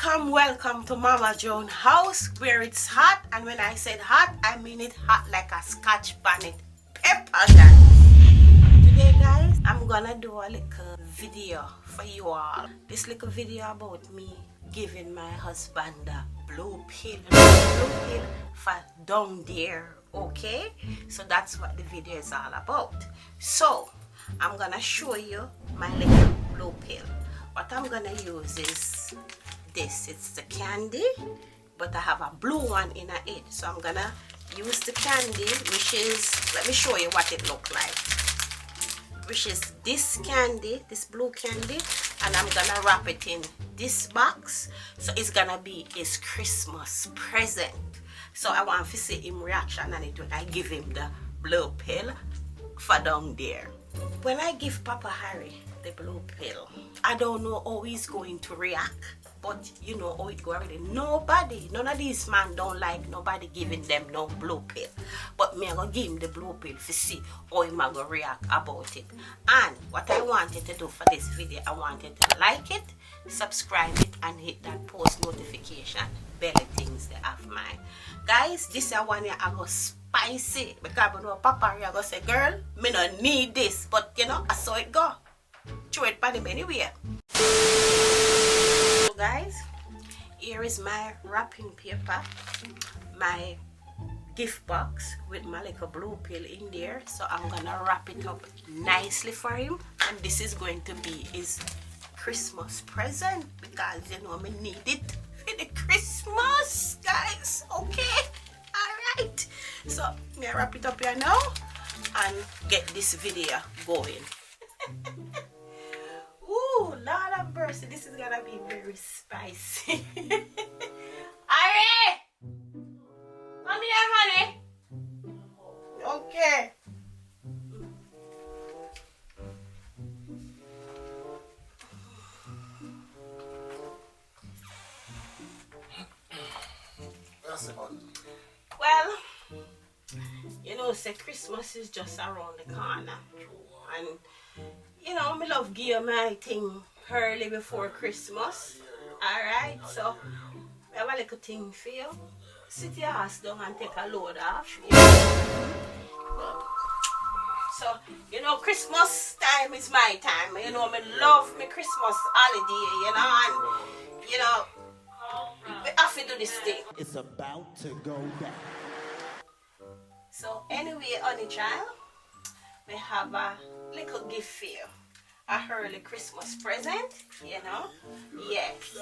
Welcome to Mama Joan house where it's hot, and when I said hot, I mean it hot like a scotch bonnet pepper, guys. Today, guys, I'm gonna do a little video for you all. This little video about me giving my husband the blue pill for down there, okay? So that's what the video is all about. So I'm gonna show you my little blue pill. What I'm gonna use is this. It's the candy, but I have a blue one in it. So I'm gonna use the candy, which is, let me show you what it look like, which is this candy, this blue candy, and I'm gonna wrap it in this box. So it's gonna be his Christmas present. So I want to see him reaction on it when I give him the blue pill for down there. When I give Papa Harry the blue pill, I don't know how he's going to react, but you know how it go already. None of these man don't like nobody giving them no blue pill, but me I gonna give him the blue pill to see how he gonna react about it. And what I wanted to do for this video, I wanted to like it, subscribe it, and hit that post notification bell things they have mine. Guys, this is one I go spicy because I know Papa I go say, girl, me no need this, but you know I saw it go. Throw it by him anyway. So guys, here is my wrapping paper, my gift box with my little blue pill in there. So I'm gonna wrap it up nicely for him, and this is going to be his Christmas present because you know I need it for the Christmas, guys. Okay, all right. So me wrap it up here now and get this video going. Ooh, Lord have mercy, this is gonna be very spicy. Harry! Come here, honey. Okay. Well, you know, say Christmas is just around the corner. And you know, me love give my thing early before Christmas. Alright, so I have a little thing for you. Sit your ass down and take a load off. So, you know, Christmas time is my time. You know, me love me Christmas holiday, you know, and you know, we have to do this thing. It's about to go down. So anyway, honey child, we have a little gift for you. A early Christmas present, you know? Yes.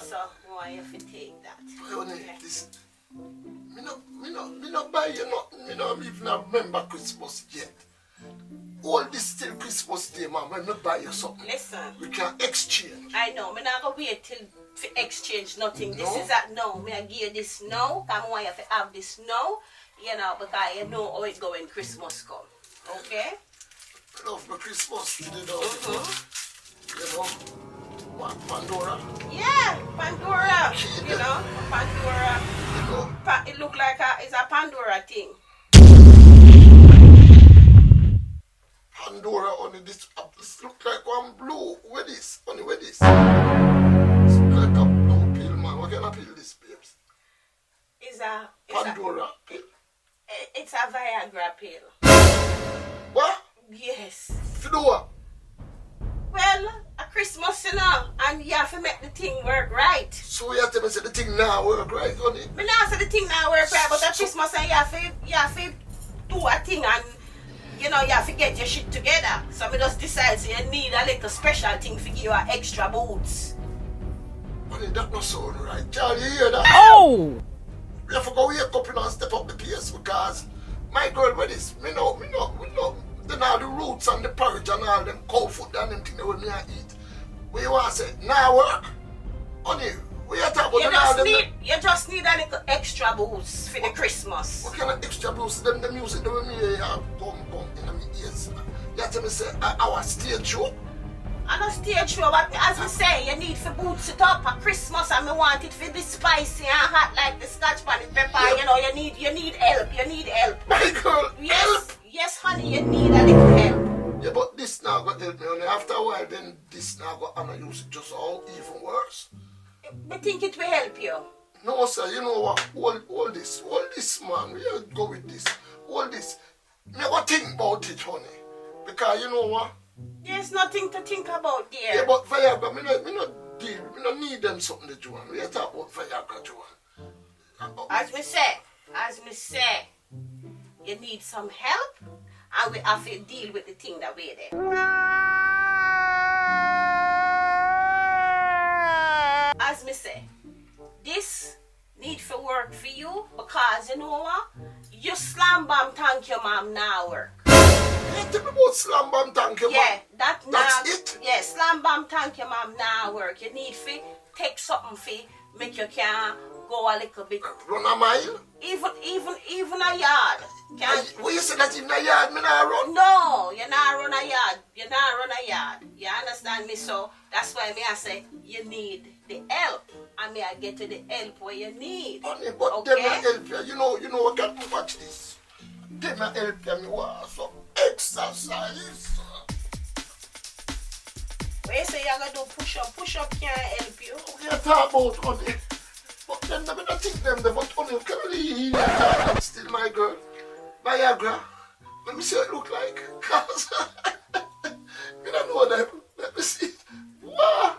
So I want you to take that. Honey, okay. This, me not buy you nothing. Me not even remember Christmas yet. All this still Christmas day, man. When me buy you something, listen, we can exchange. I know. Me not gonna wait till to exchange nothing. No? This is that no. Me I give you this now. I want you to have this now. You know, because you know how it's going Christmas come. Okay? I love my Christmas today, though. You know, what, Pandora? Yeah, Pandora. You know, Pandora. You know, It look like it's a Pandora thing. Pandora only this look like one blue. Where this? Only where this? It's like a blue pill, man. What kind of pill this, babes? It's a Pandora pill. It's a Viagra pill. What? Yes. Fedora. Well, a Christmas, you know, and you have to make the thing work right. So you have to say the thing now work right, honey? Me not say the thing now work right, but at Christmas and you have to do a thing, and you know you have to get your shit together. So me just decide so you need a little special thing for give you extra boots. Honey, that not sound right. Charlie, you hear that? Oh! We have to go wake up and step up the pace because my girl with this, me know. Then all the roots and the porridge and all them cow food and them things that we may eat. What you want to say? Nah work? Honey, we are talking about you just need a little extra boost for the Christmas. What kind of extra boost? Them the music that we may have come in my ears. You have to me say our stage show? I don't stage show, but as we say, you need to boots it up at Christmas, and we want it to be spicy and hot like the scotch bonnet pepper. Yep. You know, you need help. My girl, help! Yes, honey, you need a little help. Yeah, but this now got help me. Only after a while, then this now got and I use it just all even worse. I think it will help you. No, sir, you know what? All this, man. We have to go with this. All this. Me go think about it, honey. Because you know what? There's nothing to think about, dear. Yeah, but Viagra, me not deal. Me not need them something to Joan. We talk about Viagra, Joan. As me say, you need some help, and we have to deal with the thing that we're there. As me say, this need for work for you because you know what? You slam bam thank your mom now work. You tell me about slam bam thank you, Yeah, man. That's it? Yeah, slam bam thank your mom now work. You need to take something for make you can go a little bit. Run a mile? Even a yard. What you say that in a yard me not run? No, you're not run a yard. You're not run a yard. You understand me? So that's why me I say you need the help. And me I get to the help where you need. Honey, but okay? them a help you. You know what got to watch this. Them a help you. Me want some exercise. When you say you're gonna do push up can't help you. You talk about honey. But then I don't think them but honey, you can't really talk that still, my girl. Viagra. Let me see what it look like. Cause me don't know them. Let me see. Wow.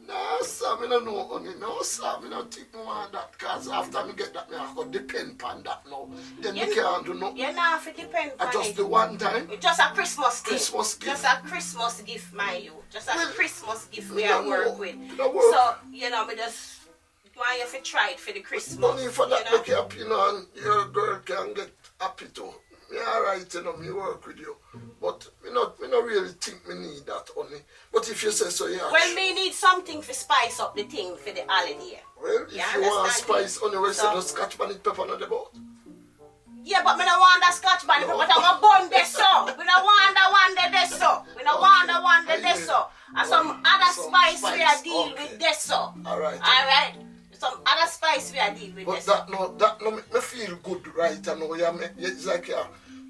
No, sir, me don't know honey. No, sir, me don't think no want that. Cause after me get that, me have to depend on that now. Then me can't do nothing. You not have to depend on Just it. the one time. It's just a Christmas gift. Christmas gift. Just a Christmas gift, my you. Just a Christmas gift we don't work know. with. It don't work. So, you know, we just want you to try it for the Christmas. Only for that you know? make you happy, you know, and your girl can get happy too. Me alright, you know, me work with you. But me not really think me need that only. But if you say so, yeah. Well, me need something to spice up the thing for the holiday. Well, if you want spice only, we say just scotch bonnet pepper on the boat. Yeah, but me don't want that scotch bonnet pepper, but I'm a bun there so. We don't want the one there so. We don't want the one there so. And some other spice we are deal with there so. Alright. Some other spice we are deal with but there so. that no make me feel good, right? I know you make it's like you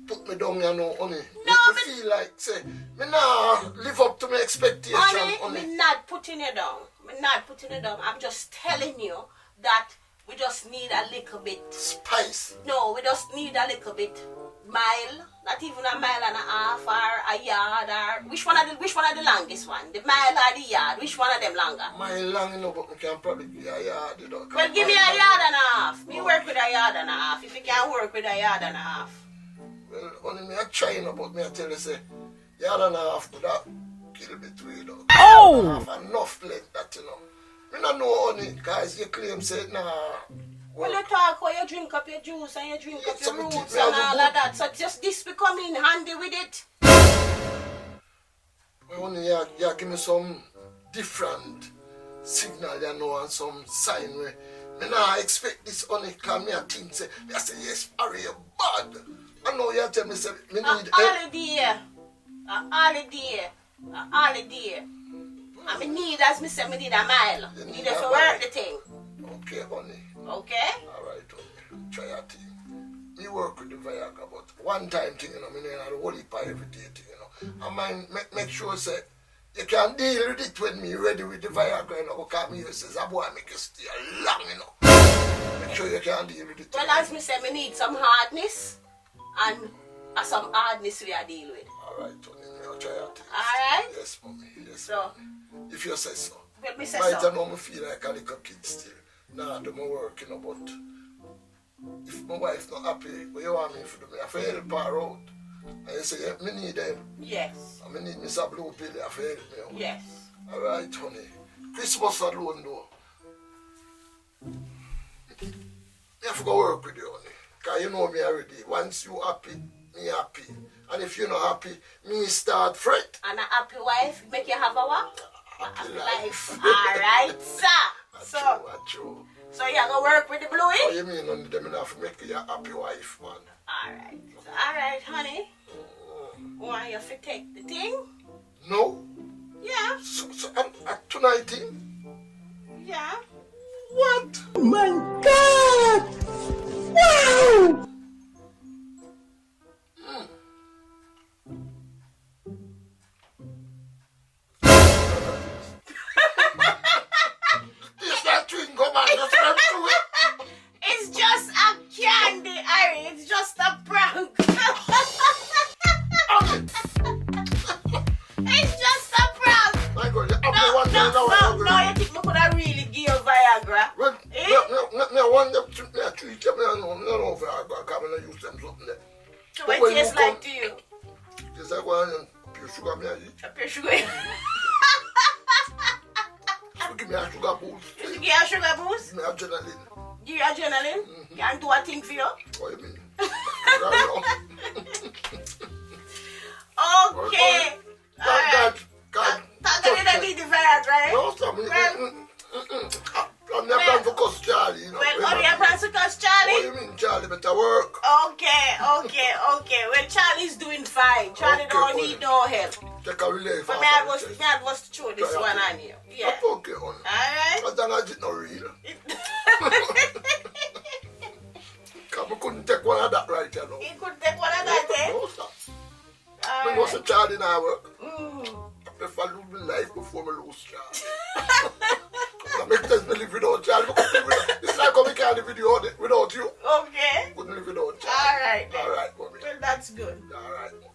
put me down, you know, honey. No, me feel like say me nah live up to my expectation, honey. Me not putting it down. Me not putting it down. I'm just telling you that we just need a little bit spice. No, we just need a little bit mile, not even a mile and a half or a yard or which one are the longest one? The mile or the yard? Which one of them longer? Mile long, you know, but we can probably give you a yard, you know. Well, give me a yard and a half. Me work with a yard and a half. If you can't work with a yard and a half. Well, only me I try, you know, but me I tell you say, yard and a half could have kill me too, you know. Oh! Have enough length that, you know. Me not know, honey, because you claim say, nah. Well, you talk where you drink up your juice and you drink up your roots me and have all a of that. So just this become in handy with it. Well, only you give me some different signal, you know, and some sign where me nah expect this, honey, because me I think say, me I say, yes, Harry, you bad. I know you tell me say, me need help. Holiday. And me need, as me say, me need a mile. You Need need to a work mile. the thing. Okay, honey. Okay? Alright, honey. Try your thing. Me work with the Viagra, but one time thing, you know, me need a whole heap of every day thing, you know. I mind make sure say you can deal with it when me ready with the Viagra, you know, because me says that boy make you stay long, you know. Make sure you can deal with it. Well, as me say, me need some hardness and some hardness we are deal with. Alright, honey. I'll try your thing. Alright? Yes, mommy. Yes, So, mommy. If you say so. well, me say Right, so. I know me feel like a little kid still. Nah, do my work, you know, but if my wife not happy, what you want me to do? Me have to help her out. And you say, yeah, me need help. Yes. I need me some blue pill, you have to help me out. Yes. Alright, honey. Christmas alone, though. You have to go work with you, honey. Because you know me already. Once you happy, me happy. And if you're not happy, me start fret. And a happy wife make you have a what? Happy life. Alright, sir. So True. so you gonna work with the bluey? Oh, you mean on them have to make you a happy wife, man? Alright. So, alright, honey. Want you to take the thing? No? Yeah. So tonight, eh? Yeah. What? My God! Wow! Is that want them to me a treat them, I don't know if I come and use them something there. So But what when tastes you come- like to you? Just like one and pure sugar me I eat. A pure sugar. So give me a sugar boost. You get a sugar boost? Give me adrenaline. Give you adrenaline? Can do a thing for you? What you mean? Right Okay. now. Alright. God. Talk a little bit different, right? No, sir. I'm never going to cuss Charlie, you know. Well, only a brand to cuss What Charlie? you mean, Charlie? Better work. Okay. Well, Charlie's doing fine. Charlie Okay, don't well. need no help. Take a relay But for me I was to throw this one on you. Yeah. That's okay, honey. Alright. As long as it's not real. Because we couldn't take one of that right, you know. You could take one of that, eh? No, sir. When was a Alright. child in our work, Mm. I prefer lose my life before I lose child. I make sense to live without child. It's like how we can't live without you. Okay. Couldn't live without child. Alright then. Alright, mommy. Well, that's good. Alright, mommy.